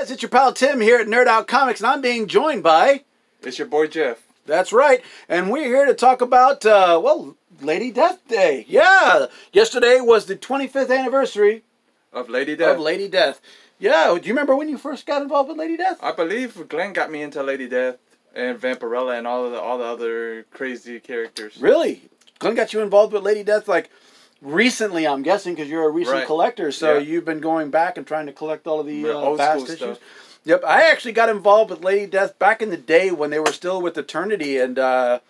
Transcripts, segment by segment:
guys, it's your pal Tim here at Nerd Out Comics, and I'm being joined by... It's your boy Jeff. That's right, and we're here to talk about, well, Lady Death Day. Yeah, yesterday was the 25th anniversary... Of Lady Death. Of Lady Death. Yeah, do you remember when you first got involved with Lady Death? I believe Glenn got me into Lady Death and Vampirella and all the other crazy characters. Really? Glenn got you involved with Lady Death, like... Recently, I'm guessing, because you're a recent collector, so you've been going back and trying to collect all of the past issues. Stuff. Yep, I actually got involved with Lady Death back in the day when they were still with Eternity, and I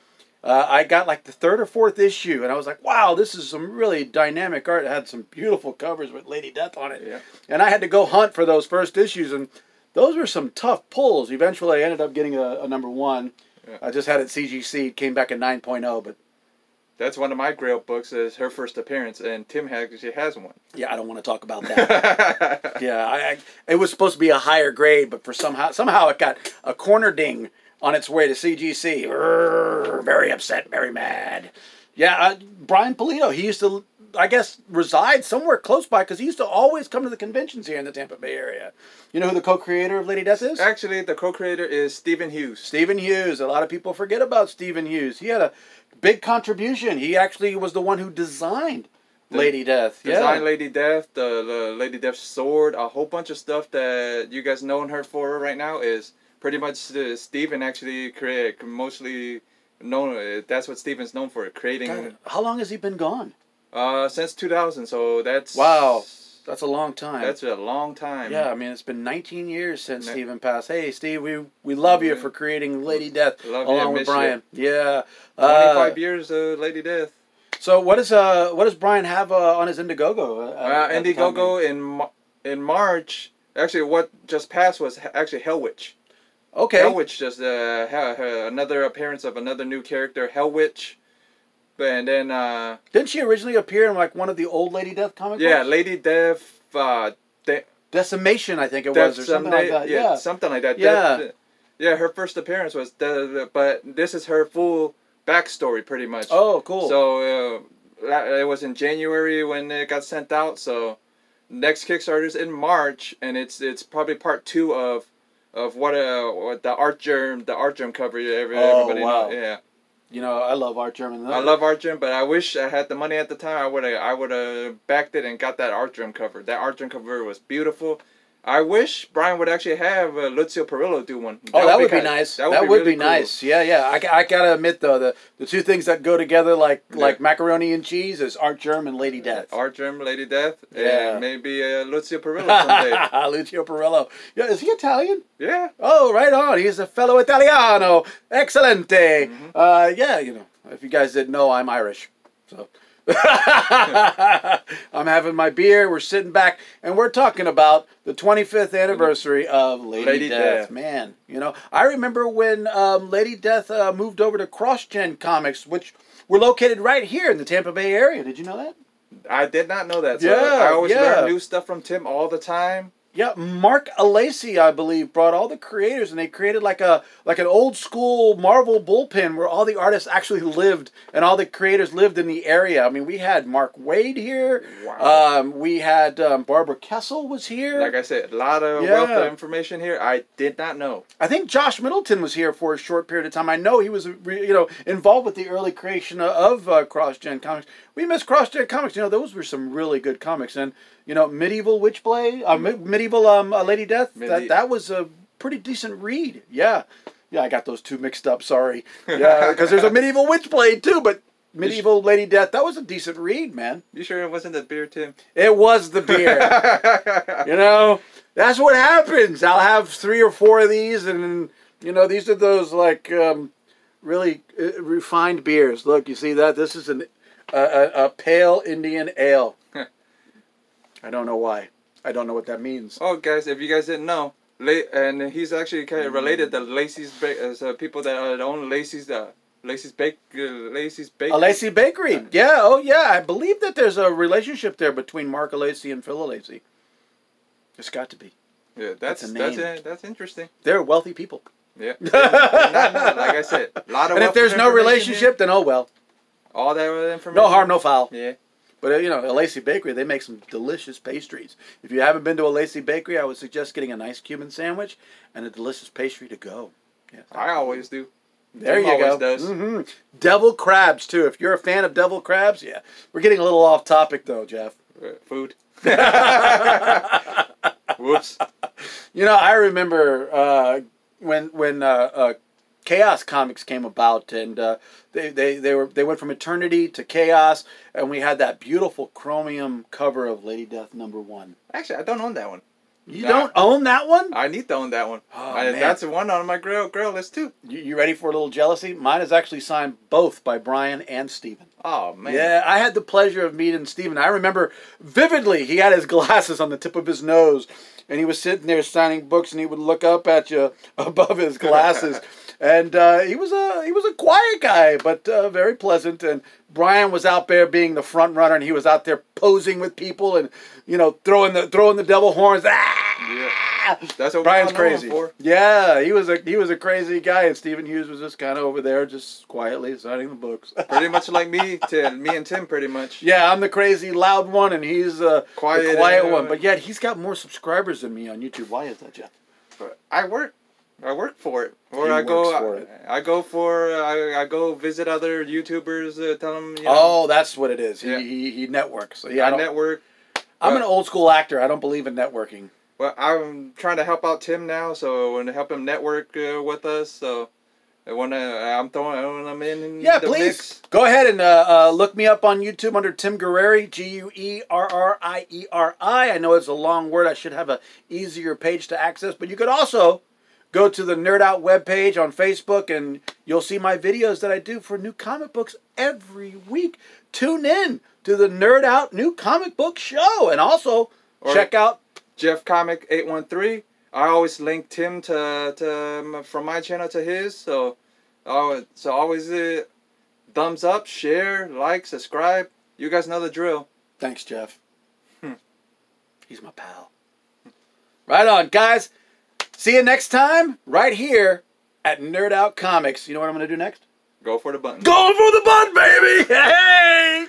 got like the 3rd or 4th issue, and I was like, wow, this is some really dynamic art. It had some beautiful covers with Lady Death on it. Yeah. And I had to go hunt for those first issues, and those were some tough pulls. Eventually, I ended up getting a #1. Yeah. I just had it CGC. It came back at 9.0, but... That's one of my Grail books, is her first appearance, and Tim actually has one. Yeah, I don't want to talk about that. Yeah, it was supposed to be a higher grade, but for somehow it got a corner ding on its way to CGC. Very upset, very mad. Yeah, Brian Polito, he used to, I guess, reside somewhere close by, because he used to always come to the conventions here in the Tampa Bay area. You know who the co-creator of Lady Death is? Actually, the co-creator is Stephen Hughes. Stephen Hughes. A lot of people forget about Stephen Hughes. He had a big contribution. He actually was the one who designed Lady Death. Designed Lady Death, the Lady Death sword, a whole bunch of stuff that you guys know her for right now is pretty much Stephen actually created, mostly known. That's what Stephen's known for, creating. God, how long has he been gone? Since 2000. So that's wow. That's a long time. That's a long time. Yeah, I mean, it's been 19 years since Stephen passed. Hey, Steve, we love you for creating Lady Death along with Brian. Yeah. 25 years of Lady Death. So what does Brian have on his Indiegogo? Indiegogo in March. Actually, what just passed was actually Hell Witch. Okay. Hell Witch just another appearance of another new character, Hell Witch. And then didn't she originally appear in like one of the old Lady Death comic books? Yeah, Lady Death Decimation, I think it was, or something like that. Yeah, something like that. Yeah. Yeah, her first appearance was but this is her full backstory pretty much. Oh, cool. So it was in January when it got sent out, so next Kickstarter's in March, and it's probably part 2 of what the Art Germ cover everybody knows. Yeah. You know, I love Art Germ. I love Art Germ, but I wish I had the money at the time. I would have backed it and got that Art Germ cover. That Art Germ cover was beautiful. I wish Brian would actually have Lucio Perillo do one. That would be nice. That would be nice. Yeah, yeah. I gotta admit though, the two things that go together like macaroni and cheese is Art Germ and Lady Death. Art Germ, Lady Death, and maybe Lucio Perillo someday. Lucio Perillo. Yeah, is he Italian? Yeah. Oh, right on. He's a fellow Italiano. Excelente. Yeah, you know, if you guys didn't know, I'm Irish, so. I'm having my beer, we're sitting back, and we're talking about the 25th anniversary of Lady Death. Man, you know, I remember when Lady Death moved over to CrossGen Comics, which were located right here in the Tampa Bay area. Did you know that? I did not know that. So I always learn new stuff from Tim all the time. Yeah, Mark Alesi, I believe, brought all the creators, and they created like an old school Marvel bullpen where all the artists actually lived, and all the creators lived in the area. I mean, we had Mark Waid here. Wow. We had Barbara Kessel was here. Like I said, a lot of wealth of information here I did not know. I think Josh Middleton was here for a short period of time. I know he was, involved with the early creation of CrossGen Comics. We miss CrossGen Comics. You know, those were some really good comics, and you know, Medieval Witchblade, Medieval Lady Death. That was a pretty decent read. Yeah, yeah. I got those two mixed up. Sorry. Yeah, because there's a Medieval Witchblade too, but Medieval Lady Death. That was a decent read, man. You sure it wasn't the beer, Tim? It was the beer. You know, that's what happens. I'll have 3 or 4 of these, and you know, these are those like really refined beers. Look, you see that? This is a pale Indian ale. I don't know why. I don't know what that means. Oh, guys, if you guys didn't know, and he's actually kind of related to Lacey's people that own Lacey's Bakery. Lacey Bakery. Yeah. Oh, yeah. I believe that there's a relationship there between Mark Alesi and Phil Alesi. There's got to be. Yeah, that's interesting. They're wealthy people. Yeah. Like I said, a lot of. And if there's no relationship, then oh well. All that information. No harm, no foul. Yeah. But, you know, a Lacey Bakery, they make some delicious pastries. If you haven't been to a Lacey Bakery, I would suggest getting a nice Cuban sandwich and a delicious pastry to go. Yeah, I always do. There you go. Does. Devil crabs, too. If you're a fan of devil crabs, yeah. We're getting a little off topic, though, Jeff. Food. Whoops. You know, I remember when Chaos Comics came about, and they went from Eternity to Chaos, and we had that beautiful chromium cover of Lady Death #1. Actually, I don't own that one. You don't own that one? I need to own that one. Oh, that's the one on my grail list too. You ready for a little jealousy? Mine is actually signed both by Brian and Steven. Oh, man. Yeah, I had the pleasure of meeting Steven. I remember vividly, he had his glasses on the tip of his nose, and he was sitting there signing books, and he would look up at you above his glasses. And he was a quiet guy, but very pleasant. And Brian was out there being the front runner, and he was out there posing with people, and throwing the devil horns. Ah! Yeah. That's what Brian's crazy. For. Yeah, he was a crazy guy, and Stephen Hughes was just kind of over there, just quietly signing the books. Pretty much like me and Tim, pretty much. Yeah, I'm the crazy loud one, and he's the quiet one. But yet he's got more subscribers than me on YouTube. Why is that, Jeff? I work for it. Or I go visit other YouTubers, tell them. Oh, that's what it is. He networks. So, yeah, I network. I'm an old school actor. I don't believe in networking. Well, I'm trying to help out Tim now, so I want to help him network with us. So I'm throwing him in. Yeah, the please mix. Go ahead and look me up on YouTube under Tim Guerrieri, Guerrieri. I know it's a long word. I should have a easier page to access, but you could also go to the Nerd Out webpage on Facebook, and you'll see my videos that I do for new comic books every week. Tune in to the Nerd Out New Comic Book Show, and also check out Jeff Comic 813. I always link Tim to from my channel to his, so always thumbs up, share, like, subscribe. You guys know the drill. Thanks, Jeff. He's my pal. Right on, guys. See you next time, right here at Nerd Out Comics. You know what I'm going to do next? Go for the button. Go for the button, baby! Hey!